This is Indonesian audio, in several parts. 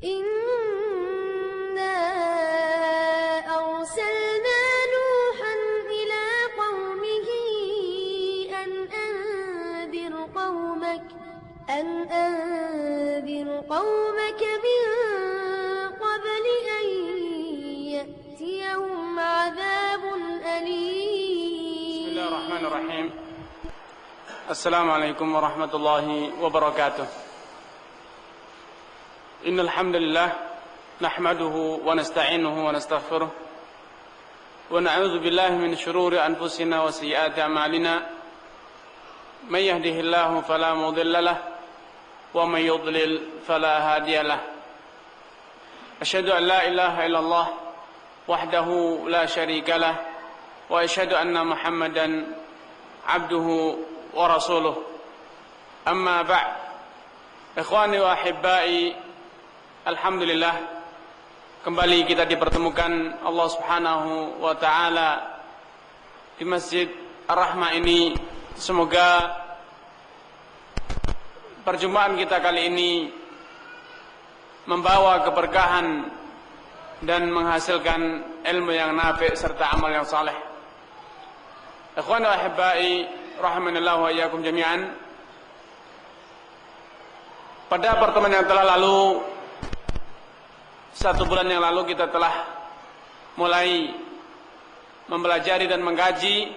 إنا أرسلنا نوحا إلى قومه أن أنذر قومك من قبل أن يأتيهم عذاب أليم. بسم الله الرحمن الرحيم. السلام عليكم ورحمة الله وبركاته. إن الحمد لله نحمده ونستعينه ونستغفره ونعوذ بالله من شرور أنفسنا وسيئات أعمالنا. من يهده الله فلا مضل له ومن يضلل فلا هادي له. أشهد أن لا إله إلا الله وحده لا شريك له وأشهد أن محمدا عبده ورسوله. أما بعد. Ikhwani wa ahibbai, alhamdulillah kembali kita dipertemukan Allah Subhanahu wa taala di Masjid Ar-Rahmah ini. Semoga perjumpaan kita kali ini membawa keberkahan dan menghasilkan ilmu yang nafi' serta amal yang saleh. Ikhwan wa ahibbai, rahimanallahu wa iyyakum jami'an. Pada pertemuan yang telah lalu, 1 bulan yang lalu, kita telah mulai mempelajari dan mengkaji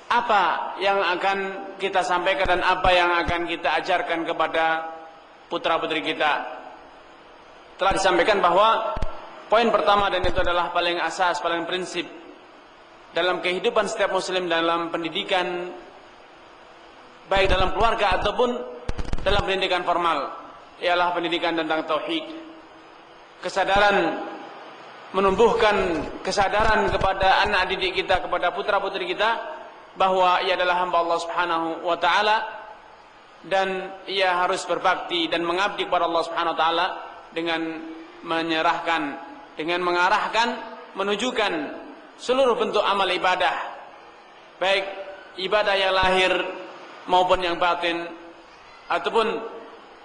apa yang akan kita sampaikan dan apa yang akan kita ajarkan kepada putra-putri kita. Telah disampaikan bahwa poin pertama, dan itu adalah paling asas, paling prinsip dalam kehidupan setiap muslim dalam pendidikan, baik dalam keluarga ataupun dalam pendidikan formal, ialah pendidikan tentang tauhid. Kesadaran, menumbuhkan kesadaran kepada anak didik kita, kepada putra-putri kita, bahwa ia adalah hamba Allah Subhanahu wa taala dan ia harus berbakti dan mengabdi kepada Allah Subhanahu wa taala dengan menyerahkan, dengan mengarahkan, menunjukkan seluruh bentuk amal ibadah, baik ibadah yang lahir maupun yang batin, ataupun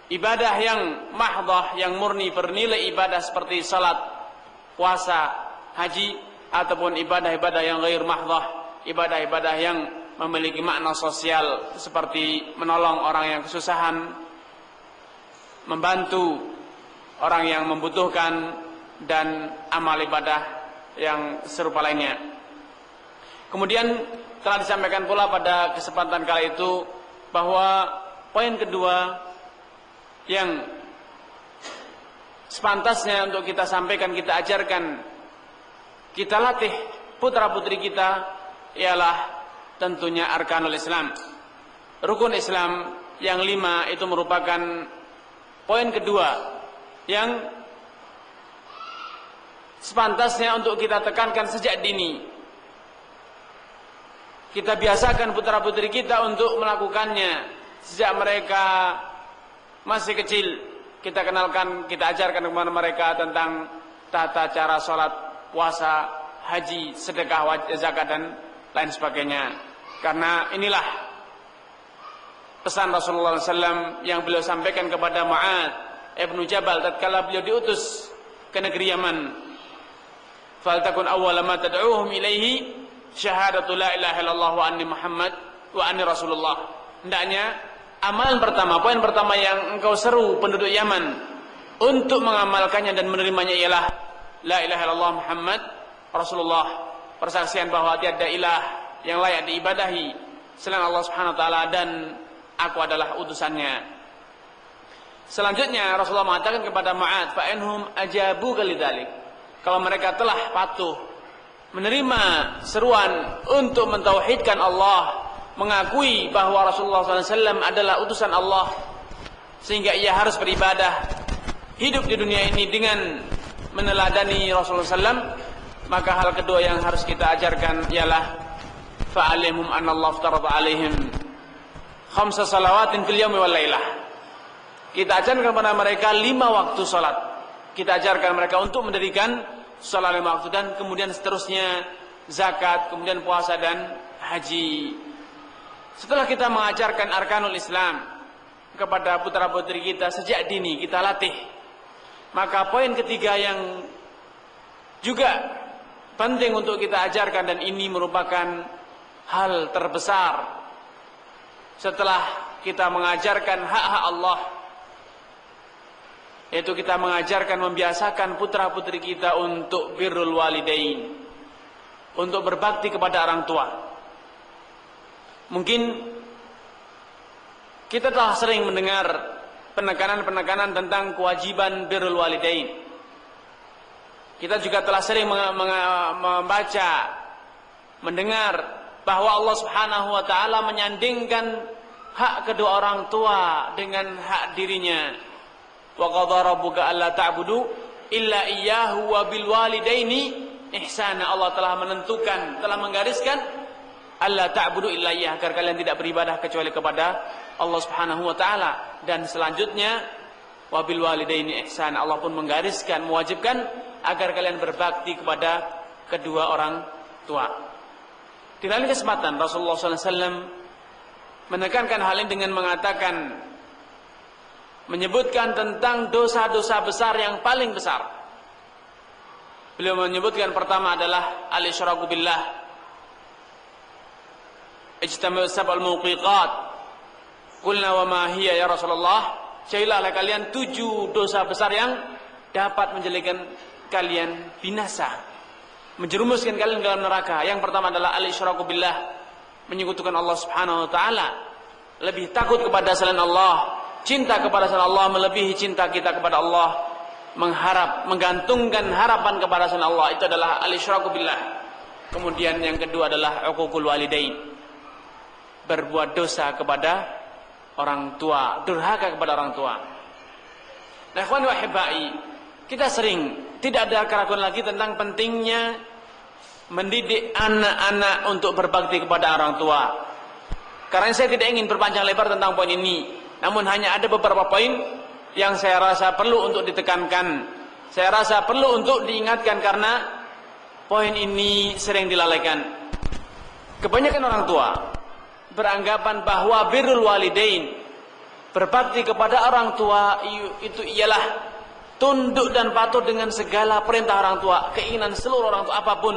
ibadah yang mahdhah, yang murni bernilai ibadah seperti salat, puasa, haji, ataupun ibadah-ibadah yang ghair mahdhah, ibadah-ibadah yang memiliki makna sosial seperti menolong orang yang kesusahan, membantu orang yang membutuhkan, dan amal ibadah yang serupa lainnya. Kemudian telah disampaikan pula pada kesempatan kali itu bahwa poin kedua yang sepantasnya untuk kita sampaikan, kita ajarkan, kita latih putra-putri kita ialah tentunya arkanul Islam, rukun Islam yang 5. Itu merupakan poin kedua yang sepantasnya untuk kita tekankan sejak dini. Kita biasakan putra-putri kita untuk melakukannya sejak mereka masih kecil. Kita kenalkan, kita ajarkan kepada mereka tentang tata cara sholat, puasa, haji, sedekah, zakat, dan lain sebagainya. Karena inilah pesan Rasulullah SAW yang beliau sampaikan kepada Mu'adz ibn Jabal tatkala beliau diutus ke negeri Yaman. Faltakun awwala ma tad'uuhum ilaihi syahadatu la ilaha illallah wa anni Muhammad wa anni Rasulullah. Hendaknya amalan pertama, poin pertama yang engkau seru penduduk Yaman untuk mengamalkannya dan menerimanya ialah la ilaha illallah Muhammad Rasulullah, persaksian bahwa tiada ilah yang layak diibadahi selain Allah Subhanahu wa taala dan aku adalah utusannya. Selanjutnya Rasulullah mengatakan kepada Mu'adz, fa inhum ajabu kalidzalik, kalau mereka telah patuh menerima seruan untuk mentauhidkan Allah, mengakui bahwa Rasulullah SAW adalah utusan Allah, sehingga ia harus beribadah, hidup di dunia ini dengan meneladani Rasulullah SAW, maka hal kedua yang harus kita ajarkan ialah fa'alimhum anallahu aftarada alaihim khamsa salawatin fil yaumi wal lailah. Kita ajarkan kepada mereka 5 waktu salat. Kita ajarkan mereka untuk mendirikan salat 5 waktu, dan kemudian seterusnya zakat, kemudian puasa dan haji. Setelah kita mengajarkan arkanul Islam, kepada putra-putri kita sejak dini, kita latih. Maka poin ketiga yang juga penting untuk kita ajarkan, dan ini merupakan hal terbesar setelah kita mengajarkan hak-hak Allah, yaitu kita mengajarkan, membiasakan putra-putri kita untuk birrul walidain, untuk berbakti kepada orang tua. Mungkin kita telah sering mendengar penekanan-penekanan tentang kewajiban birrul walidain. Kita juga telah sering membaca, mendengar bahwa Allah Subhanahu wa taala menyandingkan hak kedua orang tua dengan hak dirinya. Wa qadara rabbuka alla ta'budu illa iyyahu wa bil walidaini ihsana. Allah telah menentukan, telah menggariskan alla ta'budu illa iyyah, agar kalian tidak beribadah kecuali kepada Allah Subhanahu wa taala. Dan selanjutnya wabil walidaini ihsan, Allah pun menggariskan, mewajibkan agar kalian berbakti kepada kedua orang tua. Di lain kesempatan Rasulullah SAW menekankan hal ini dengan mengatakan, menyebutkan tentang dosa-dosa besar yang paling besar. Beliau menyebutkan pertama adalah al-isyraku billah, ijtami'u sab'al muqiqat. Qulna wa ma hiya ya Rasulullah? Carilah kalian 7 dosa besar yang dapat menjadikan kalian binasa, menjerumuskan kalian dalam neraka. Yang pertama adalah al-isyraku billah, menyekutukan Allah Subhanahu wa taala, lebih takut kepada selain Allah, cinta kepada selain Allah melebihi cinta kita kepada Allah, mengharap, menggantungkan harapan kepada selain Allah. Itu adalah al-isyraku billah. Kemudian yang kedua adalah uququl walidain, berbuat dosa kepada orang tua, durhaka kepada orang tua. Nah, ikhwan wa hibai, kita sering tidak ada keraguan lagi tentang pentingnya mendidik anak-anak untuk berbakti kepada orang tua. Karena saya tidak ingin berpanjang lebar tentang poin ini, namun hanya ada beberapa poin yang saya rasa perlu untuk ditekankan, saya rasa perlu untuk diingatkan, karena poin ini sering dilalaikan. Kebanyakan orang tua beranggapan bahwa birrul walidain, berbakti kepada orang tua, itu ialah tunduk dan patuh dengan segala perintah orang tua, keinginan seluruh orang tua apapun,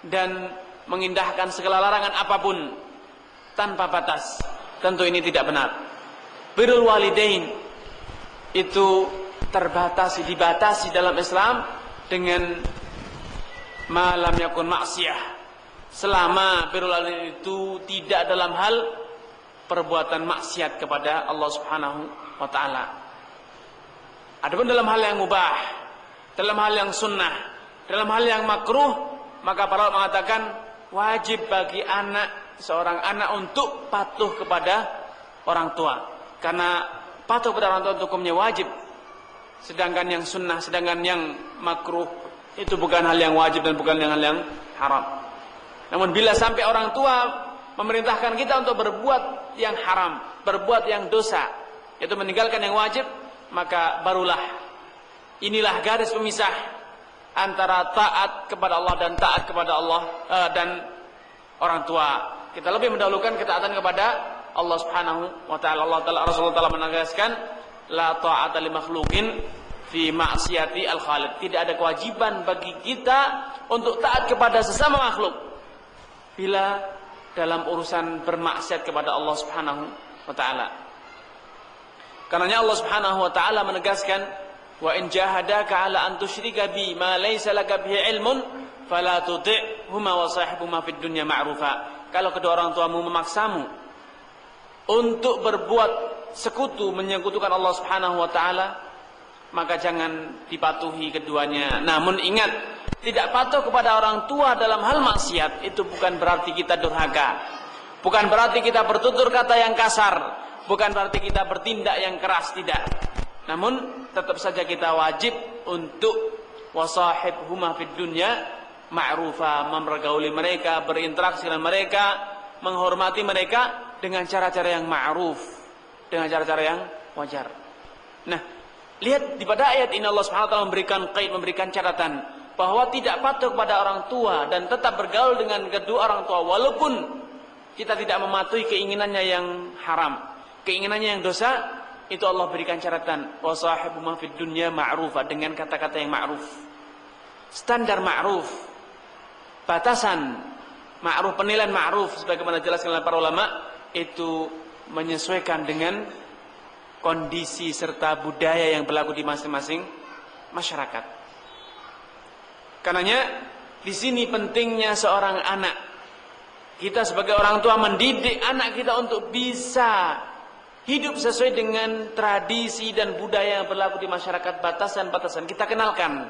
dan mengindahkan segala larangan apapun tanpa batas. Tentu ini tidak benar. Birrul walidain itu dibatasi dalam Islam dengan ma lam yakun maksiyah, selama birrul walidain itu tidak dalam hal perbuatan maksiat kepada Allah Subhanahu wa taala. Adapun dalam hal yang mubah, dalam hal yang sunnah, dalam hal yang makruh, maka para ulama mengatakan wajib bagi seorang anak untuk patuh kepada orang tua, karena patuh kepada orang tua hukumnya wajib. Sedangkan yang sunnah, sedangkan yang makruh itu bukan hal yang wajib dan bukan hal yang haram. Namun bila sampai orang tua memerintahkan kita untuk berbuat yang haram, berbuat yang dosa, yaitu meninggalkan yang wajib, maka barulah inilah garis pemisah antara taat kepada Allah dan taat kepada Allah dan orang tua. Kita lebih mendahulukan ketaatan kepada Allah Subhanahu wa taala. Rasulullah taala menegaskan, la ta'ata li makhluqin fi ma'siyati al-khaliq. Tidak ada kewajiban bagi kita untuk taat kepada sesama makhluk bila dalam urusan bermaksiat kepada Allah Subhanahu wa taala. Karenanya Allah Subhanahu wa taala menegaskan, wa in jahadaka ala an tusyrika bi ma laysa laka bihi ilmun fala tuti'huma wa sahibhuma fid dunya ma'rufa. Kalau kedua orang tuamu memaksamu untuk berbuat sekutu, menyekutukan Allah Subhanahu wa taala, maka jangan dipatuhi keduanya. Namun ingat, tidak patuh kepada orang tua dalam hal maksiat itu bukan berarti kita durhaka, bukan berarti kita bertutur kata yang kasar, bukan berarti kita bertindak yang keras, tidak. Namun tetap saja kita wajib untuk wasahibhuma fid dunya ma'rufa, mempergauli mereka, berinteraksi dengan mereka, menghormati mereka dengan cara-cara yang ma'ruf, dengan cara-cara yang wajar. Nah, lihat di pada ayat ini Allah Subhanahu wa taala memberikan qaid, memberikan catatan bahwa tidak patuh kepada orang tua dan tetap bergaul dengan kedua orang tua walaupun kita tidak mematuhi keinginannya yang haram, keinginannya yang dosa, itu Allah berikan catatan wa sahibuhuma fid dunya ma'rufa, dengan kata-kata yang ma'ruf. Standar ma'ruf, batasan ma'ruf, penilaian ma'ruf sebagaimana dijelaskan oleh para ulama, itu menyesuaikan dengan kondisi serta budaya yang berlaku di masing-masing masyarakat. Karenanya di sini pentingnya seorang anak. Kita sebagai orang tua mendidik anak kita untuk bisa hidup sesuai dengan tradisi dan budaya yang berlaku di masyarakat. Batasan-batasan kita kenalkan.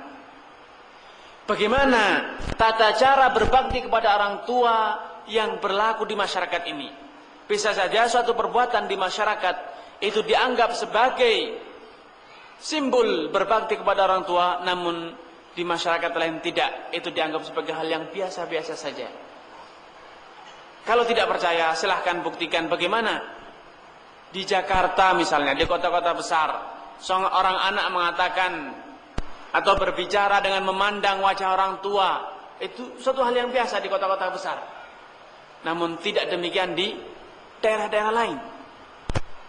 Bagaimana tata cara berbakti kepada orang tua yang berlaku di masyarakat ini. Bisa saja suatu perbuatan di masyarakat itu dianggap sebagai simbol berbakti kepada orang tua, namun di masyarakat lain tidak. Itu dianggap sebagai hal yang biasa-biasa saja. Kalau tidak percaya, silahkan buktikan bagaimana di Jakarta misalnya, di kota-kota besar, seorang anak mengatakan atau berbicara dengan memandang wajah orang tua, itu suatu hal yang biasa di kota-kota besar. Namun tidak demikian di daerah-daerah lain.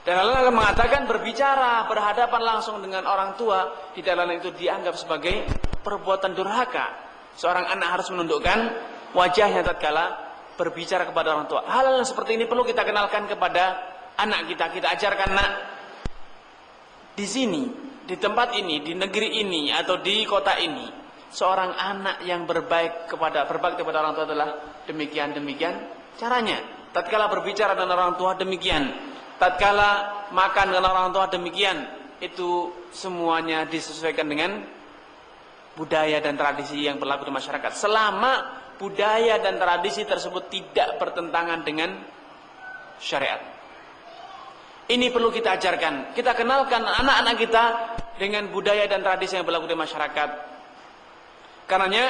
Daerah lain mengatakan berbicara berhadapan langsung dengan orang tua di daerah lain itu dianggap sebagai perbuatan durhaka. Seorang anak harus menundukkan wajahnya tatkala berbicara kepada orang tua. Hal-hal seperti ini perlu kita kenalkan kepada anak kita. Kita ajarkan, nak, di sini, di tempat ini, di negeri ini atau di kota ini, seorang anak yang berbakti kepada orang tua adalah demikian caranya. Tatkala berbicara dengan orang tua demikian, tatkala makan dengan orang tua demikian. Itu semuanya disesuaikan dengan budaya dan tradisi yang berlaku di masyarakat. Selama budaya dan tradisi tersebut tidak bertentangan dengan syariat. Ini perlu kita ajarkan. Kita kenalkan anak-anak kita dengan budaya dan tradisi yang berlaku di masyarakat. Karenanya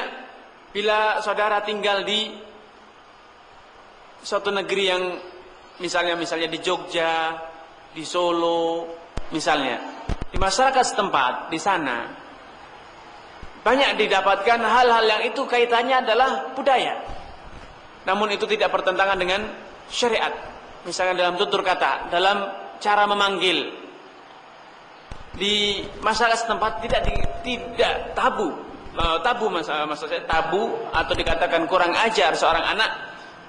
bila saudara tinggal di suatu negeri yang misalnya di Jogja, di Solo, misalnya, di masyarakat setempat di sana banyak didapatkan hal-hal yang itu kaitannya adalah budaya. Namun itu tidak bertentangan dengan syariat. Misalnya dalam tutur kata, dalam cara memanggil. Di masyarakat setempat tidak tabu. Maksudnya tabu atau dikatakan kurang ajar seorang anak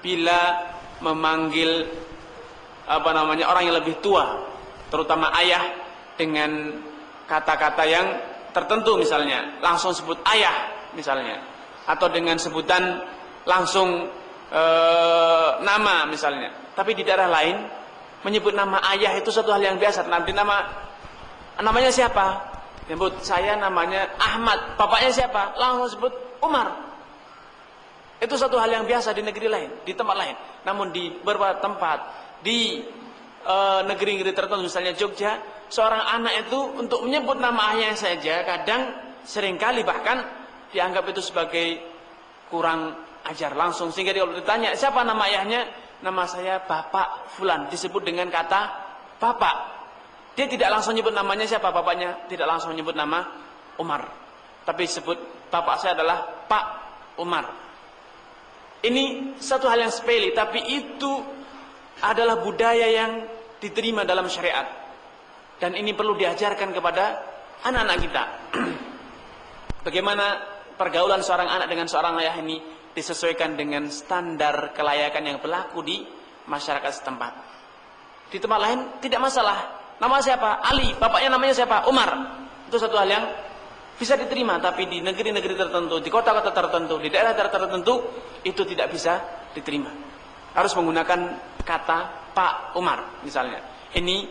bila memanggil orang yang lebih tua, terutama ayah, dengan kata-kata yang tertentu, misalnya langsung sebut ayah misalnya, atau dengan sebutan langsung nama misalnya. Tapi di daerah lain menyebut nama ayah itu suatu hal yang biasa. Nanti namanya siapa? Nyebut saya namanya Ahmad. Bapaknya siapa? Langsung sebut Umar. Itu suatu hal yang biasa di negeri lain, di tempat lain. Namun di beberapa tempat di negeri-negeri tertentu, misalnya Jogja, seorang anak itu untuk menyebut nama ayahnya saja kadang seringkali bahkan dianggap itu sebagai kurang ajar langsung. Sehingga dia kalau ditanya siapa nama ayahnya, nama saya Bapak Fulan, disebut dengan kata Bapak. Dia tidak langsung nyebut namanya siapa bapaknya, tidak langsung nyebut nama Umar, tapi sebut bapak saya adalah Pak Umar. Ini satu hal yang sepele, tapi itu adalah budaya yang diterima dalam syariat. Dan ini perlu diajarkan kepada anak-anak kita. Bagaimana pergaulan seorang anak dengan seorang ayah ini disesuaikan dengan standar kelayakan yang berlaku di masyarakat setempat. Di tempat lain tidak masalah. Nama siapa? Ali. Bapaknya namanya siapa? Umar. Itu satu hal yang bisa diterima. Tapi di negeri-negeri tertentu, di kota-kota tertentu, di daerah-daerah tertentu, itu tidak bisa diterima. Harus menggunakan kata Pak Umar misalnya. Ini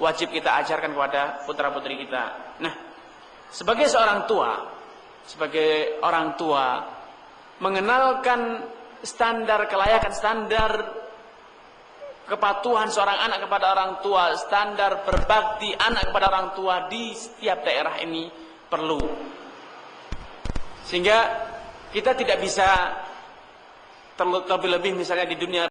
wajib kita ajarkan kepada putra-putri kita. Nah, sebagai seorang tua, mengenalkan standar kelayakan, standar kepatuhan seorang anak kepada orang tua, standar berbakti anak kepada orang tua di setiap daerah ini perlu. Sehingga kita tidak bisa terlebih-lebih misalnya di dunia